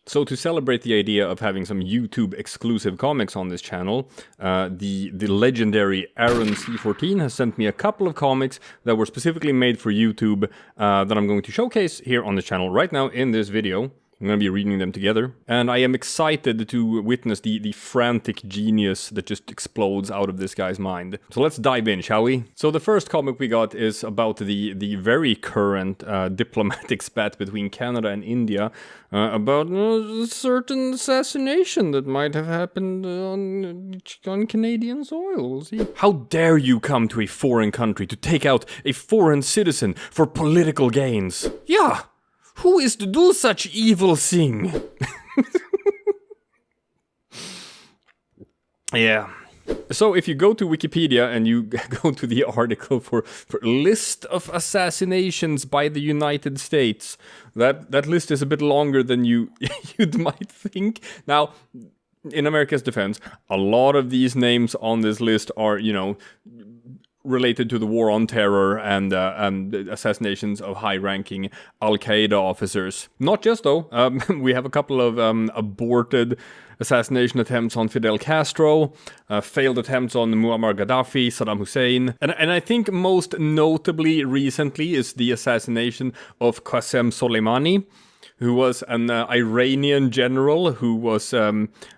So to celebrate the idea of having some YouTube exclusive comics on this channel, the legendary Aaron C14 has sent me a couple of comics that were specifically made for YouTube that I'm going to showcase here on the channel right now in this video. I'm going to be reading them together, and I am excited to witness the frantic genius that just explodes out of this guy's mind. So let's dive in, shall we? So the first comic we got is about the very current diplomatic spat between Canada and India about a certain assassination that might have happened on Canadian soil. We'll see. How dare you come to a foreign country to take out a foreign citizen for political gains? Yeah! Who is to do such evil thing? Yeah. So if you go to Wikipedia and you go to the article for list of assassinations by the United States, that list is a bit longer than you'd might think. Now, in America's defense, a lot of these names on this list are, you know, related to the war on terror and assassinations of high-ranking Al-Qaeda officers. Not just, though. We have a couple of aborted assassination attempts on Fidel Castro, failed attempts on Muammar Gaddafi, Saddam Hussein, and I think most notably recently is the assassination of Qasem Soleimani, who was an Iranian general who was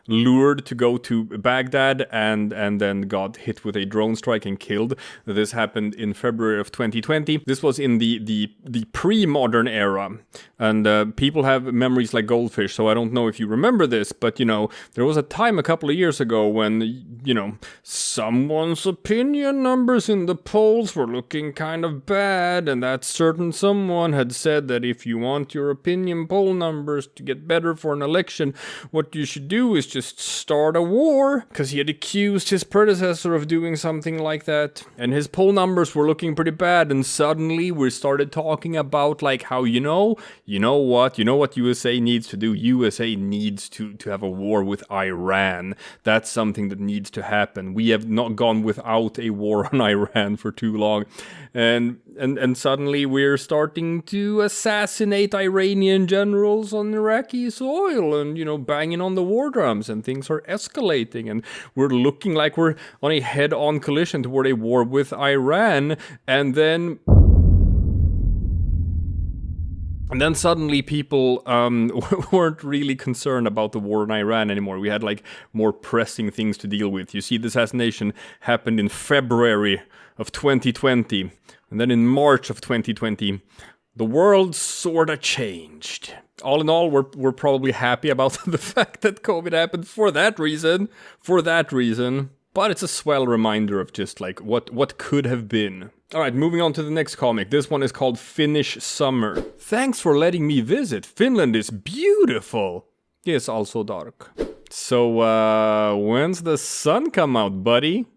lured to go to Baghdad and then got hit with a drone strike and killed. This happened in February of 2020. This was in the pre-modern era, and people have memories like goldfish, so I don't know if you remember this, but, you know, there was a time a couple of years ago when, you know, someone's opinion numbers in the polls were looking kind of bad, and that certain someone had said that if you want your opinion poll numbers to get better for an election, what you should do is just start a war, because he had accused his predecessor of doing something like that, and his poll numbers were looking pretty bad, and suddenly we started talking about, like, how, you know what USA needs to do? USA needs to have a war with Iran. That's something that needs to happen. We have not gone without a war on Iran for too long, and suddenly we're starting to assassinate Iranian generals on Iraqi soil and, you know, banging on the war drums, and things are escalating, and we're looking like we're on a head-on collision toward a war with Iran, and then suddenly people weren't really concerned about the war in Iran anymore. We had, like, more pressing things to deal with. You see, the assassination happened in February of 2020, and then in March of 2020, the world sorta changed. All in all, we're probably happy about the fact that COVID happened for that reason. But it's a swell reminder of just, like, what could have been. Alright, moving on to the next comic. This one is called Finnish Summer. Thanks for letting me visit. Finland is beautiful. Yes, also dark. So, when's the sun come out, buddy?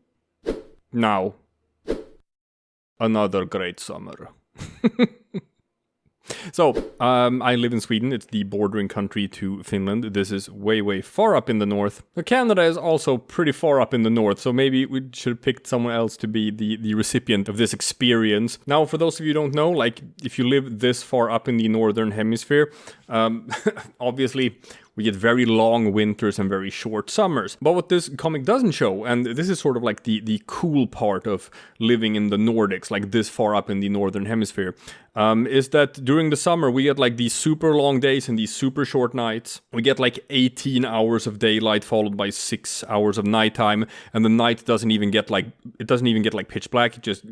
Now. Another great summer. So, I live in Sweden. It's the bordering country to Finland. This is way, way far up in the north. Canada is also pretty far up in the north, so maybe we should have picked someone else to be the recipient of this experience. Now, for those of you who don't know, like, if you live this far up in the northern hemisphere, obviously we get very long winters and very short summers. But what this comic doesn't show, and this is sort of like the cool part of living in the Nordics, like this far up in the northern hemisphere, is that during the summer we get, like, these super long days and these super short nights. We get, like, 18 hours of daylight followed by 6 hours of nighttime, and the night doesn't even get like pitch black. It just,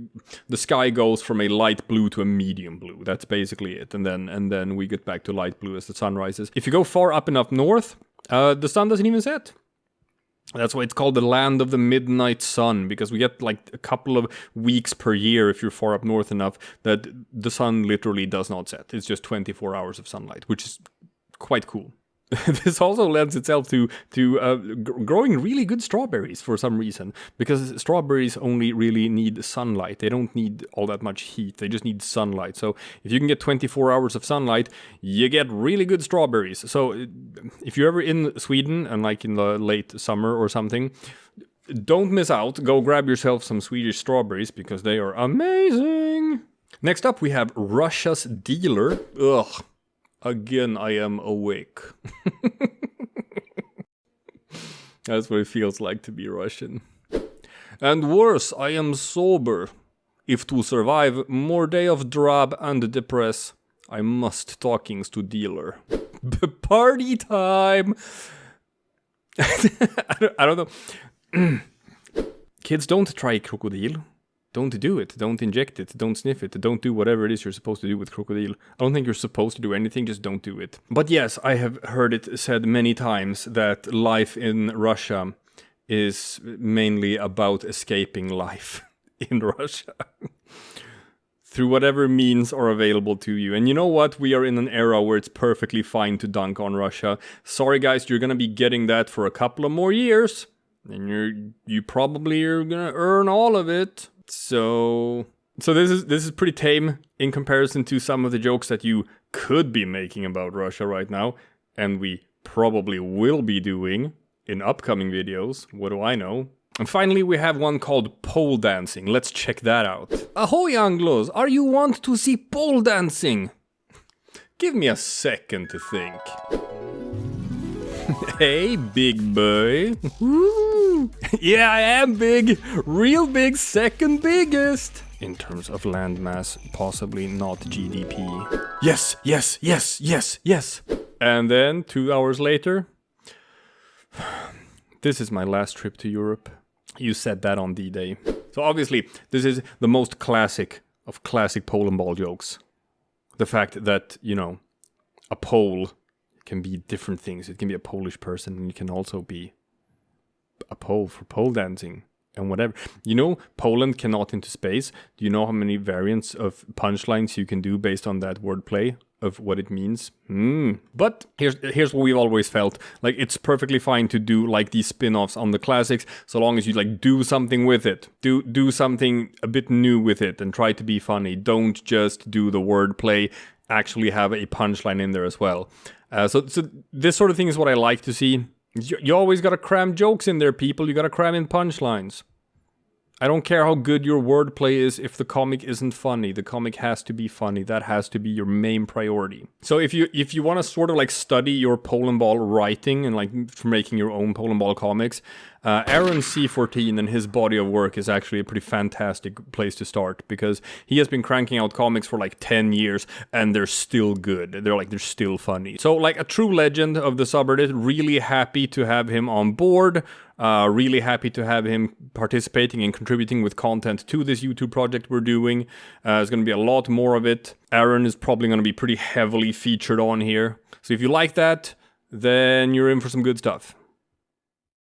the sky goes from a light blue to a medium blue. That's basically it, and then we get back to light blue as the sun rises. If you go far up enough north, the sun doesn't even set. That's why it's called the land of the midnight sun, because we get, like, a couple of weeks per year, if you're far up north enough, that the sun literally does not set. It's just 24 hours of sunlight, which is quite cool. This also lends itself to growing really good strawberries for some reason, because strawberries only really need sunlight. They don't need all that much heat. They just need sunlight. So if you can get 24 hours of sunlight, you get really good strawberries. So if you're ever in Sweden and, like, in the late summer or something, don't miss out. Go grab yourself some Swedish strawberries, because they are amazing. Next up, we have Russia's Dealer. Ugh. Again, I am awake. That's what it feels like to be Russian. And worse, I am sober. If to survive more day of drab and depress, I must talkings to dealer. Party time! I don't know. Kids, don't try crocodile. Don't do it. Don't inject it. Don't sniff it. Don't do whatever it is you're supposed to do with crocodile. I don't think you're supposed to do anything. Just don't do it. But yes, I have heard it said many times that life in Russia is mainly about escaping life in Russia. Through whatever means are available to you. And you know what? We are in an era where it's perfectly fine to dunk on Russia. Sorry guys, you're gonna be getting that for a couple of more years. And you probably are gonna earn all of it. So this is pretty tame in comparison to some of the jokes that you could be making about Russia right now, and we probably will be doing in upcoming videos. What do I know? And finally, we have one called pole dancing. Let's check that out. Ahoy, Anglos! Are you want to see pole dancing? Give me a second to think. Hey, big boy. Woo. Yeah, I am big. Real big, second biggest. In terms of landmass, possibly not GDP. Yes, yes, yes, yes, yes. And then, 2 hours later, this is my last trip to Europe. You said that on D-Day. So obviously, this is the most classic of classic Polandball jokes. The fact that, you know, a Pole can be different things. It can be a Polish person, and it can also be a Pole for pole dancing and whatever. You know, Poland cannot into space. Do you know how many variants of punchlines you can do based on that wordplay of what it means? But here's what we've always felt. Like, it's perfectly fine to do like these spin-offs on the classics, so long as you like do something with it. Do something a bit new with it and try to be funny. Don't just do the wordplay. Actually have a punchline in there as well. So this sort of thing is what I like to see. You always gotta cram jokes in there, people. You gotta cram in punchlines. I don't care how good your wordplay is if the comic isn't funny. The comic has to be funny. That has to be your main priority. So if you want to sort of like study your Polandball writing and like for making your own Polandball comics, Aaron C14 and his body of work is actually a pretty fantastic place to start, because he has been cranking out comics for like 10 years and they're still good. They're still funny. So like a true legend of the subreddit, really happy to have him on board. Really happy to have him participating and contributing with content to this YouTube project we're doing. There's going to be a lot more of it. Aaron is probably going to be pretty heavily featured on here. So if you like that, then you're in for some good stuff.